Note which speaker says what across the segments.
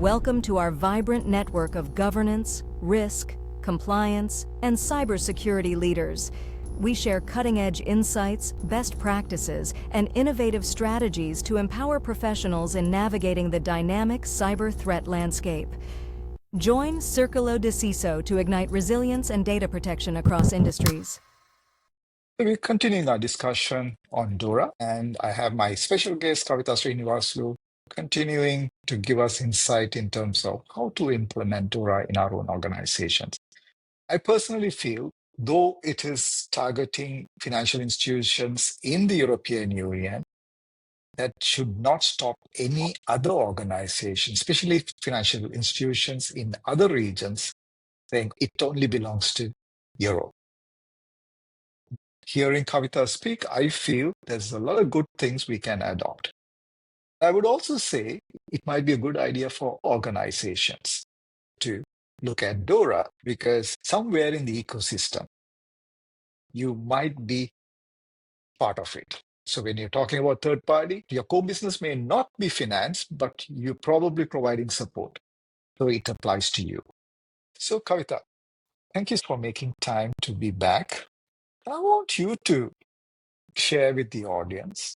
Speaker 1: Welcome to our vibrant network of governance, risk, compliance, and cybersecurity leaders. We share cutting-edge insights, best practices, and innovative strategies to empower professionals in navigating the dynamic cyber threat landscape. Join Circolo de CISO to ignite resilience and data protection across industries.
Speaker 2: We're continuing our discussion on DORA, and I have my special guest, Kavitha Srinivasulu, continuing to give us insight in terms of how to implement DORA in our own organizations. I personally feel, though it is targeting financial institutions in the European Union, that should not stop any other organization, especially financial institutions in other regions, saying it only belongs to Europe. Hearing Kavitha speak, I feel there's a lot of good things we can adopt. I would also say it might be a good idea for organizations to look at DORA, because somewhere in the ecosystem, you might be part of it. So when you're talking about third party, your core business may not be finance, but you're probably providing support. So it applies to you. So Kavitha, thank you for making time to be back. I want you to share with the audience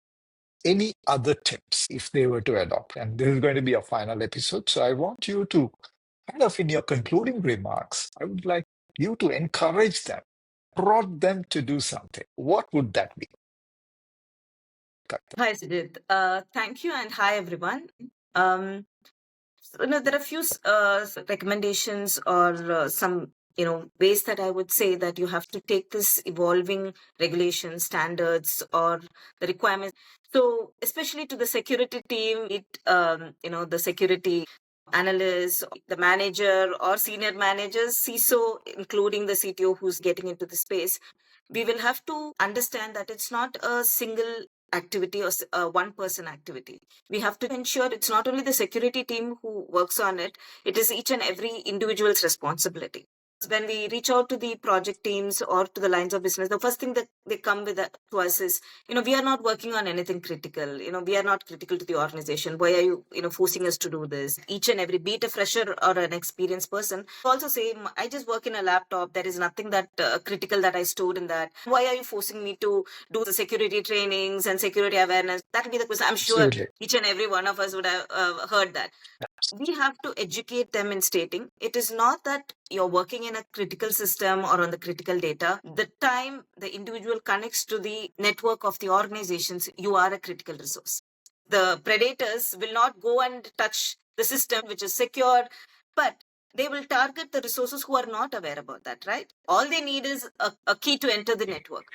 Speaker 2: any other tips if they were to adopt. And this is going to be a final episode. So I want you to kind of in your concluding remarks, I would like you to encourage them, prod them to do something. What would that be?
Speaker 3: Hi, Sujit. Thank you, and hi, everyone. There are a few recommendations or some ways that I would say that you have to take this evolving regulation standards or the requirements. So, especially to the security team, the security analyst, the manager or senior managers, CISO, including the CTO who's getting into the space, we will have to understand that it's not a single activity or a one person activity. We have to ensure it's not only the security team who works on it, it is each and every individual's responsibility. When we reach out to the project teams or to the lines of business, the first thing that they come with to us is, we are not working on anything critical. We are not critical to the organization. Why are you, forcing us to do this? Each and every, be it a fresher or an experienced person, also say, I just work in a laptop. There is nothing that critical that I stored in that. Why are you forcing me to do the security trainings and security awareness? That would be the question. I'm sure
Speaker 2: Absolutely.
Speaker 3: Each and every one of us would have heard that. We have to educate them in stating it is not that you're working in a critical system or on the critical data. The time the individual connects to the network of the organizations, you are a critical resource. The predators will not go and touch the system which is secure, but they will target the resources who are not aware about that, right? All they need is a key to enter the network.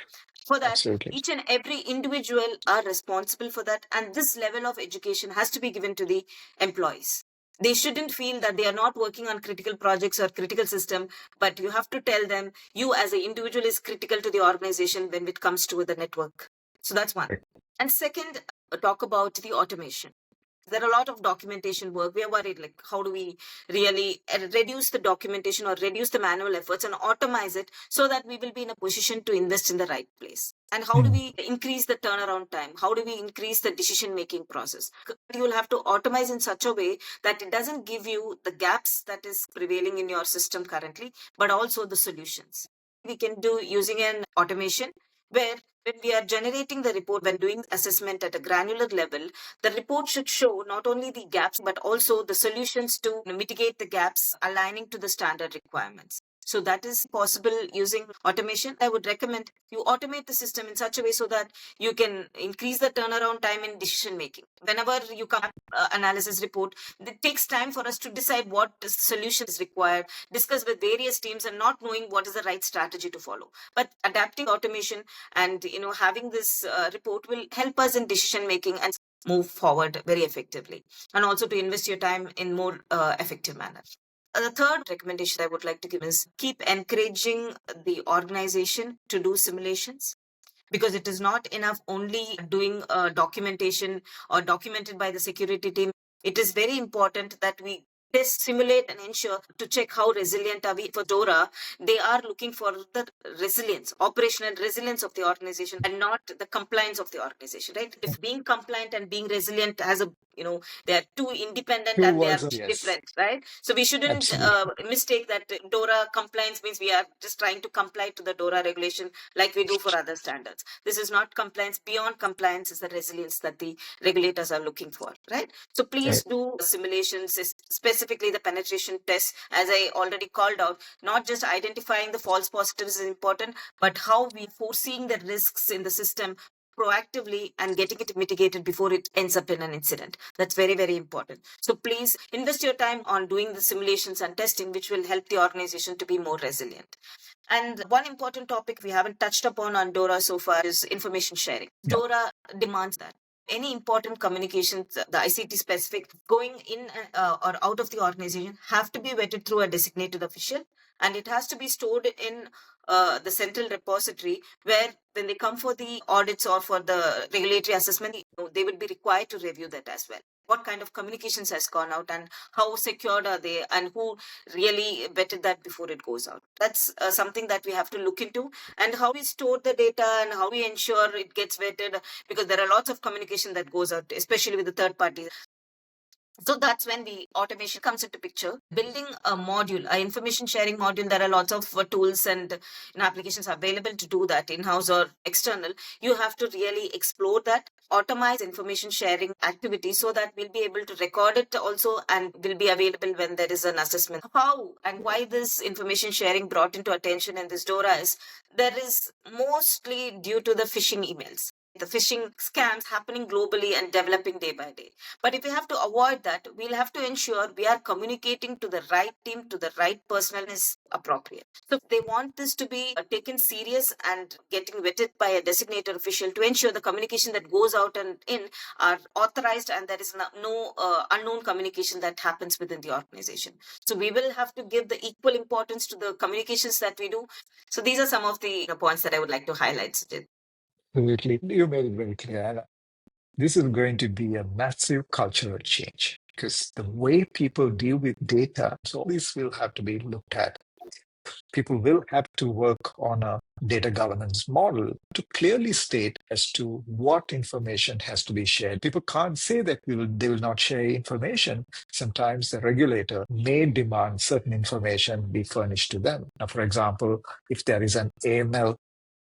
Speaker 3: For that,
Speaker 2: Absolutely.
Speaker 3: each and every individual are responsible for that. And this level of education has to be given to the employees. They shouldn't feel that they are not working on critical projects or critical system, but you have to tell them you as an individual is critical to the organization when it comes to the network. So that's one. And second, talk about the automation. There are a lot of documentation work. We are worried, like, how do we really reduce the documentation or reduce the manual efforts and automate it so that we will be in a position to invest in the right place? And how do we increase the turnaround time? How do we increase the decision-making process? You will have to automate in such a way that it doesn't give you the gaps that is prevailing in your system currently, but also the solutions. We can do using an automation where when we are generating the report, when doing assessment at a granular level, the report should show not only the gaps, but also the solutions to mitigate the gaps aligning to the standard requirements. So that is possible using automation. I would recommend you automate the system in such a way so that you can increase the turnaround time in decision making. Whenever you come analysis report, it takes time for us to decide what solution is required, discuss with various teams and not knowing what is the right strategy to follow. But adapting automation and having this report will help us in decision making and move forward very effectively, and also to invest your time in more effective manner. The third recommendation I would like to give is keep encouraging the organization to do simulations, because it is not enough only doing documentation or documented by the security team. It is very important that we test, simulate, and ensure to check how resilient are we. For DORA, they are looking for the resilience, operational resilience of the organization, and not the compliance of the organization, right? If being compliant and being resilient has a, they are two independent
Speaker 2: Two
Speaker 3: and they are
Speaker 2: words, yes,
Speaker 3: different, right? So we shouldn't
Speaker 2: absolutely.
Speaker 3: mistake that DORA compliance means we are just trying to comply to the DORA regulation like we do for other standards. This is not compliance. Beyond compliance is the resilience that the regulators are looking for, right? So please do simulations, specifically the penetration tests, as I already called out. Not just identifying the false positives is important, but how we foreseeing the risks in the system proactively and getting it mitigated before it ends up in an incident. That's very, very important. So please invest your time on doing the simulations and testing, which will help the organization to be more resilient. And one important topic we haven't touched upon on DORA so far is information sharing.
Speaker 2: Yeah.
Speaker 3: DORA demands that any important communications, the ICT specific, going in or out of the organization have to be vetted through a designated official, and it has to be stored in the central repository where when they come for the audits or for the regulatory assessment, they would be required to review that as well. What kind of communications has gone out and how secured are they and who really vetted that before it goes out. That's something that we have to look into, and how we store the data and how we ensure it gets vetted, because there are lots of communication that goes out, especially with the third party. So that's when the automation comes into picture. Building a module, an information sharing module, there are lots of tools and applications available to do that, in-house or external. You have to really explore that, automate information sharing activity so that we'll be able to record it also and will be available when there is an assessment. How and why this information sharing brought into attention in this DORA is there is mostly due to the phishing emails. The phishing scams happening globally and developing day by day. But if we have to avoid that, we'll have to ensure we are communicating to the right team, to the right personnel is appropriate. So they want this to be taken serious and getting vetted by a designated official to ensure the communication that goes out and in are authorized and there is no unknown communication that happens within the organization. So we will have to give the equal importance to the communications that we do. So these are some of the points that I would like to highlight, Sujit.
Speaker 2: Absolutely. You made it very clear. This is going to be a massive cultural change because the way people deal with data, so this will have to be looked at. People will have to work on a data governance model to clearly state as to what information has to be shared. People can't say that they will not share information. Sometimes the regulator may demand certain information be furnished to them. Now, for example, if there is an AML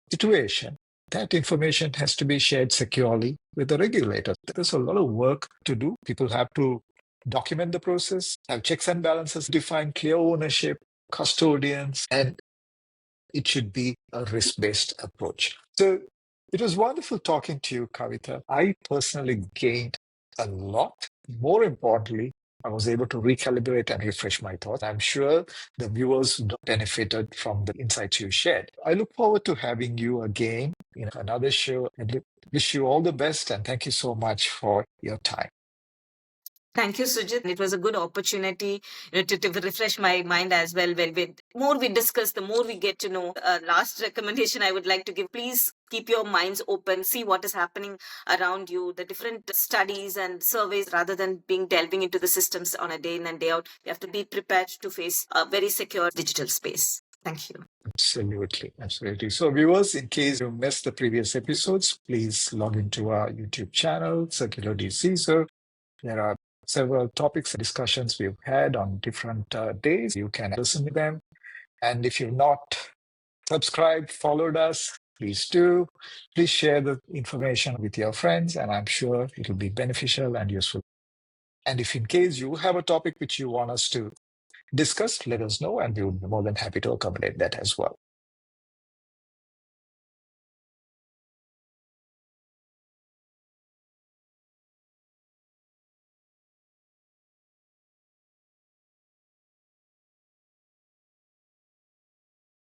Speaker 2: situation, that information has to be shared securely with the regulator. There's a lot of work to do. People have to document the process, have checks and balances, define clear ownership, custodians, and it should be a risk-based approach. So it was wonderful talking to you, Kavitha. I personally gained a lot. More importantly, I was able to recalibrate and refresh my thoughts. I'm sure the viewers benefited from the insights you shared. I look forward to having you again in another show and wish you all the best and thank you so much for your time.
Speaker 3: Thank you, Sujit. It was a good opportunity to refresh my mind as well. Well, the more we discuss, the more we get to know. Last recommendation I would like to give, please keep your minds open, see what is happening around you, the different studies and surveys, rather than delving into the systems on a day in and day out. You have to be prepared to face a very secure digital space. Thank you.
Speaker 2: Absolutely. Absolutely. So viewers, in case you missed the previous episodes, please log into our YouTube channel, Circular Caesar. There are several topics and discussions we've had on different days. You can listen to them. And if you've not subscribed, followed us, please do. Please share the information with your friends, and I'm sure it will be beneficial and useful. And if in case you have a topic which you want us to discuss, let us know, and we'll be more than happy to accommodate that as well.